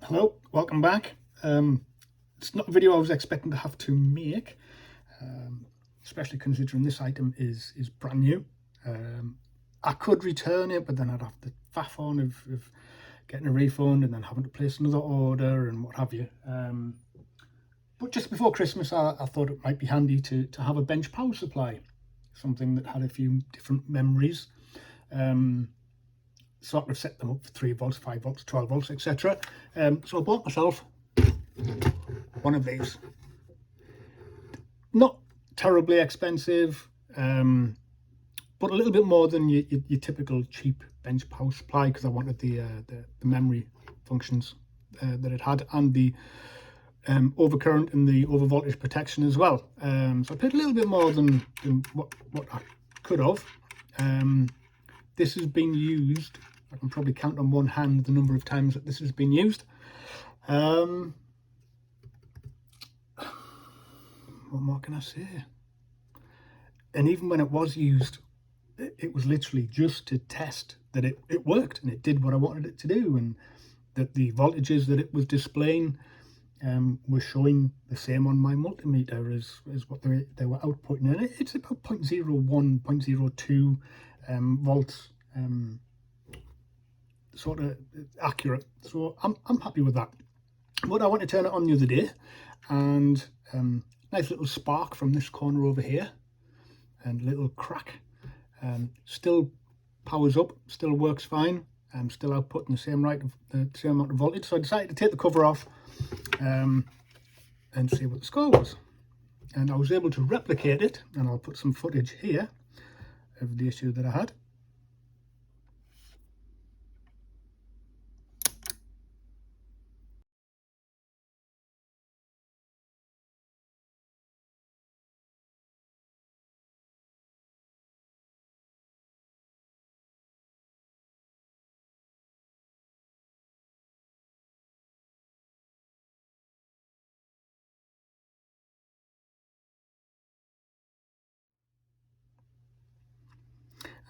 Hello, welcome back. It's not a video I was expecting to have to make, especially considering this item is brand new. I could return it, but then I'd have to faff on of getting a refund and then having to place another order and what have you. But just before Christmas, I thought it might be handy to have a bench power supply, something that had a few different memories. So I could set them up for 3 volts, 5 volts, 12 volts, etc. So I bought myself one of these. Not terribly expensive, but a little bit more than your typical cheap bench power supply, because I wanted the memory functions that it had, and the overcurrent and the overvoltage protection as well. So I paid a little bit more than what I could have. This has been used, I can probably count on one hand the number of times that this has been used. What more can I say? And even when it was used, it was literally just to test that it worked and it did what I wanted it to do, and that the voltages that it was displaying were showing the same on my multimeter as what they were outputting. And it's about 0.01, 0.02 volts, sort of accurate. So I'm happy with that. But I went to turn it on the other day, and nice little spark from this corner over here, and little crack. Still powers up, still works fine. Still outputting the same amount of voltage. So I decided to take the cover off and see what the score was. And I was able to replicate it, and I'll put some footage here of the issue that I had.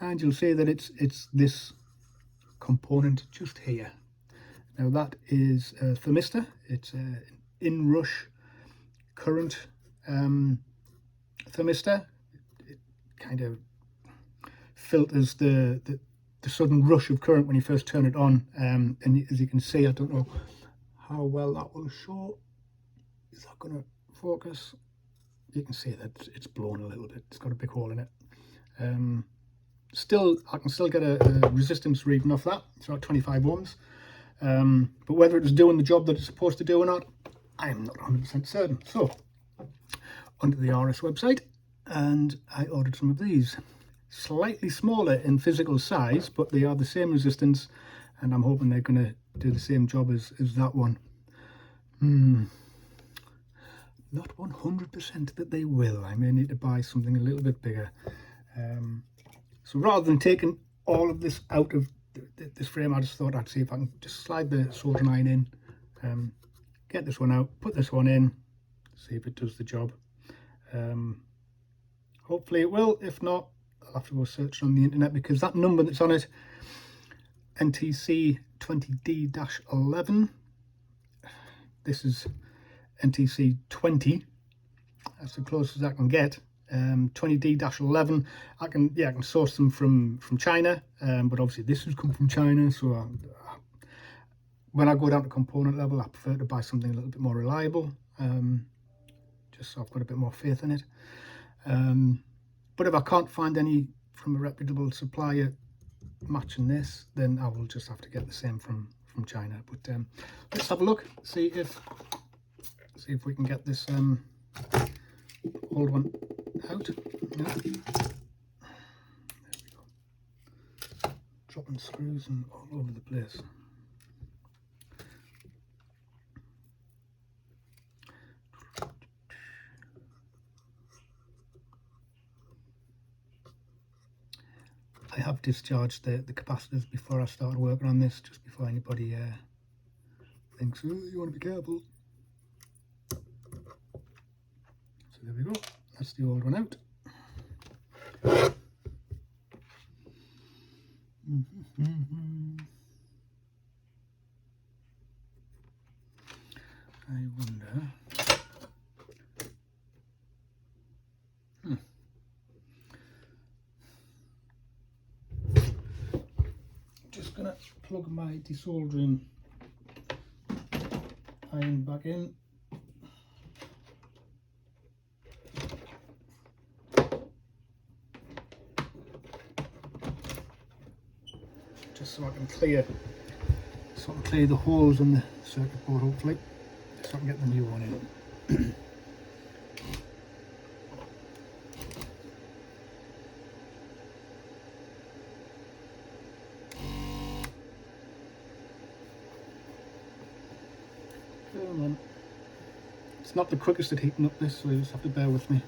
And you'll see that it's this component just here. Now that is a thermistor. It's an inrush current thermistor. It kind of filters the sudden rush of current when you first turn it on. And as you can see, I don't know how well that will show. Is that going to focus? You can see that it's blown a little bit. It's got a big hole in it. I can still get a resistance reading off that. It's about 25 ohms. But whether it's doing the job that it's supposed to do or not, I'm not 100% certain. So, onto the RS website, and I ordered some of these. Slightly smaller in physical size, but they are the same resistance, and I'm hoping they're going to do the same job as that one. Not 100% that they will. I may need to buy something a little bit bigger. So rather than taking all of this out of this frame, I just thought I'd see if I can just slide the soldering iron in, get this one out, put this one in, see if it does the job. Hopefully it will. If not, I'll have to go search on the internet, because that number that's on it, NTC 20D-11, this is NTC 20. That's the closest I can get. 20D-11. I can source them from China, but obviously this has come from China, so when I go down to component level, I prefer to buy something a little bit more reliable, just so I've got a bit more faith in it. But if I can't find any from a reputable supplier matching this, then I will just have to get the same from China. But let's have a look, see if we can get this old one out. No. There we go. Dropping screws and all over the place. I have discharged the capacitors before I started working on this, just before anybody thinks, oh, you want to be careful. So there we go. That's the old one out. I wonder. Just gonna plug my desoldering iron back in. Just so I can clear the holes in the circuit board, hopefully, so I can get the new one in. Come on. It's not the quickest at heating up this, so you just have to bear with me.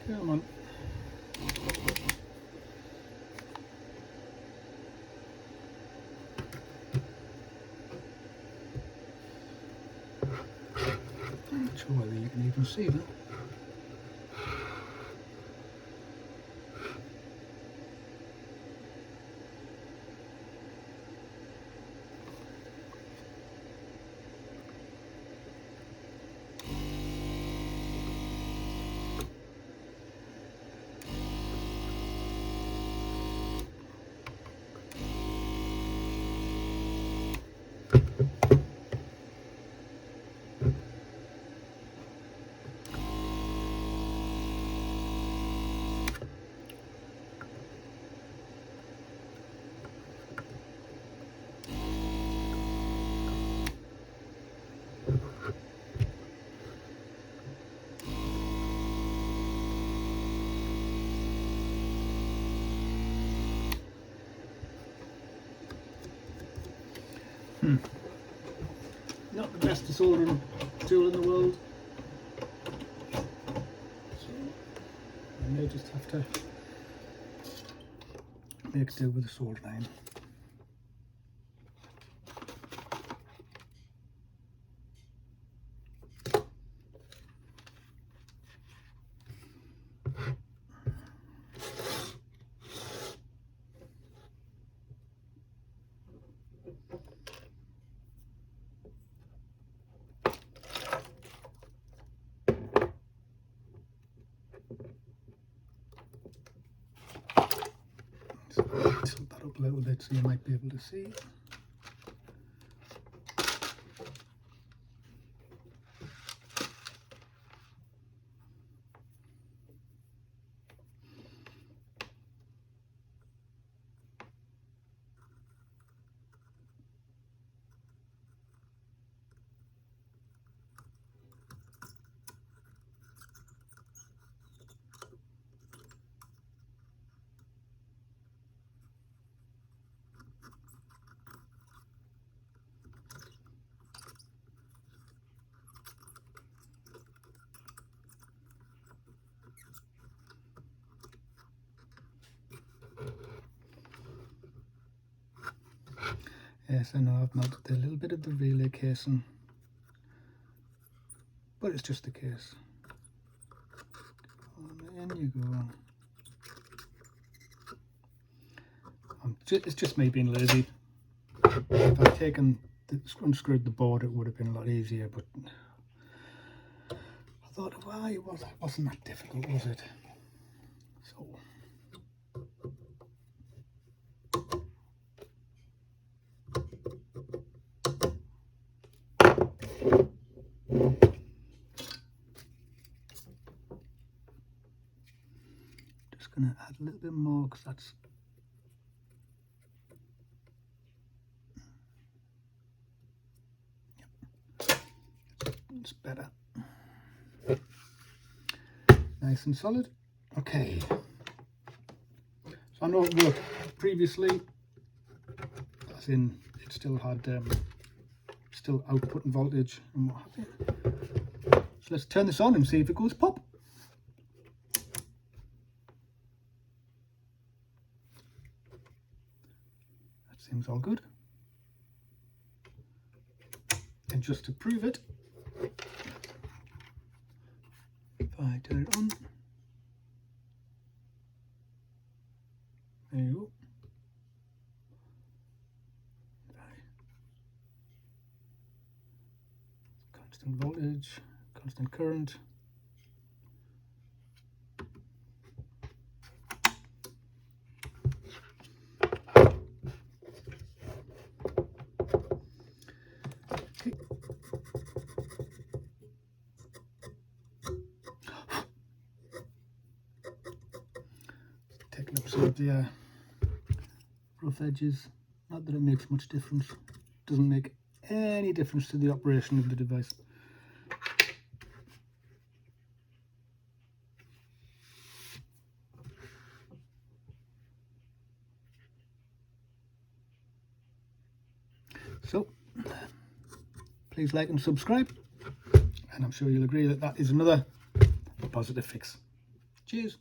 Come on. I'm not sure whether you can even see that. Not the best desoldering tool in the world, so I may just have to make do with a soldering iron. Tilt that up a little bit so you might be able to see. Yes, I know I've melted a little bit of the relay casing, but it's just the case. And in you go. It's just me being lazy. If I'd unscrewed the board, it would have been a lot easier, but I thought, well, it wasn't that difficult, was it? So. just going to add a little bit more because that's it's better. Nice and solid. Okay. So I know it worked previously, as in it still had still outputting voltage and what have you. So let's turn this on and see if it goes pop. That seems all good. And just to prove it, if I turn it on, there you go. Constant voltage, constant current. Okay. Taking up some of the rough edges. Not that it makes much difference. Doesn't make any difference to the operation of the device. So please like and subscribe, and I'm sure you'll agree that that is another positive fix. Cheers.